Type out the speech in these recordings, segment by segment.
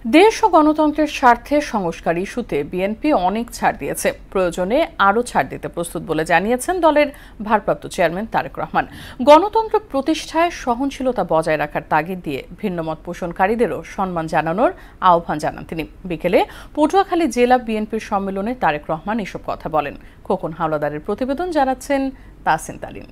দেশ ও গণতন্ত্রের স্বার্থে সংস্কার ইস্যুতে বিএনপি অনেক ছাড় দিয়েছে, প্রয়োজনে আরও ছাড় দিতে প্রস্তুত বলে জানিয়েছেন দলের ভারপ্রাপ্ত চেয়ারম্যান তারেক রহমান। গণতন্ত্র প্রতিষ্ঠায় সহনশীলতা বজায় রাখার তাগিদ দিয়ে ভিন্নমত পোষণকারীদেরও সম্মান জানানোর আহ্বান জানান তিনি। বিকেলে পটুয়াখালী জেলা বিএনপির সম্মেলনে তারেক রহমান এসব কথা বলেন। খোকন হাওলাদারের প্রতিবেদন জানাচ্ছেন তাহসিন তারিন।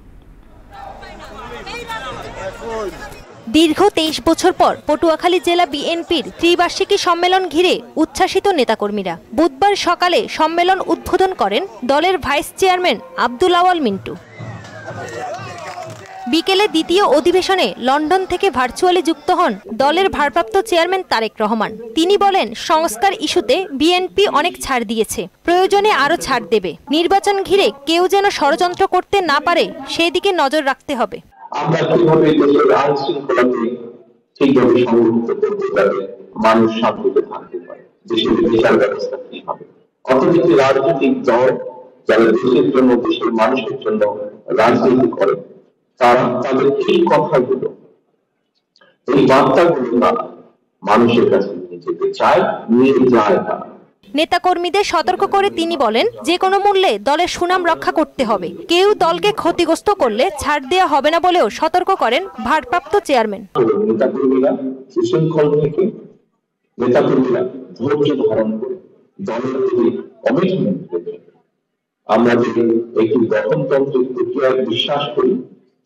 দীর্ঘ 23 বছর পর পটুয়াখালী জেলা বিএনপির ত্রিবার্ষিকী সম্মেলন ঘিরে উচ্ছ্বাসিত নেতাকর্মীরা। বুধবার সকালে সম্মেলন উদ্বোধন করেন দলের ভাইস চেয়ারম্যান আব্দুল আওয়াল মিন্টু। বিকেলে দ্বিতীয় অধিবেশনে লন্ডন থেকে ভার্চুয়ালি যুক্ত হন দলের ভারপ্রাপ্ত চেয়ারম্যান তারেক রহমান। তিনি বলেন, সংস্কার ইস্যুতে বিএনপি অনেক ছাড় দিয়েছে, প্রয়োজনে আরও ছাড় দেবে। নির্বাচন ঘিরে কেউ যেন ষড়যন্ত্র করতে না পারে সেদিকে নজর রাখতে হবে। আমরা কিভাবে দেশের আইন শৃঙ্খলাকে ঠিকভাবে সংগঠিত করতে পারি, মানুষ শান্তিতে থাকতে পারে, দেশের বিচার ব্যবস্থা কি হবে। অথচ রাজনৈতিক দল যারা দেশের জন্য, দেশের মানুষের জন্য রাজনীতি করে, তারা তাদের এই কথাগুলো, এই বার্তাগুলো তারা মানুষের কাছে নিয়ে যেতে চায়, নিয়ে যায় তারা। নেতাকর্মীদের সতর্ক করে তিনি বলেন, যে কোনো মূল্যে দলের সুনাম রক্ষা করতে হবে। কেউ দলকে ক্ষতিগ্রস্ত করলে ছাড় দেওয়া হবে না বলেও সতর্ক করেন ভারপ্রাপ্ত চেয়ারম্যান। নেতাকর্মীরা সুশৃঙ্খল থেকে, নেতাকর্মীরা ধৈর্য ধারণ করে দলের প্রতি কমিটমেন্ট রেখে আমরা যে একটি গঠনতান্ত্রিক প্রক্রিয়ায় বিশ্বাস করি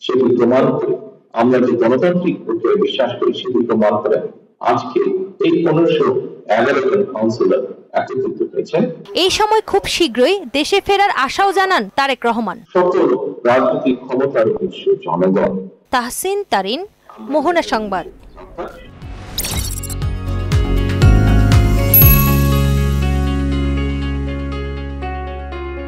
সেটি প্রমাণ করে, আমরা যে গণতান্ত্রিক প্রক্রিয়ায় বিশ্বাস করি সেটি প্রমাণ করে আজকে এই 1511 জন কাউন্সিলর একত্রিত হয়েছেন। এই সময় খুব শীঘ্রই দেশে ফেরার আশাও জানান তারেক রহমান। সকল রাজনৈতিক ক্ষমতার উৎস জনগণ। তাহসিন তারিন, মোহনা সংবাদ।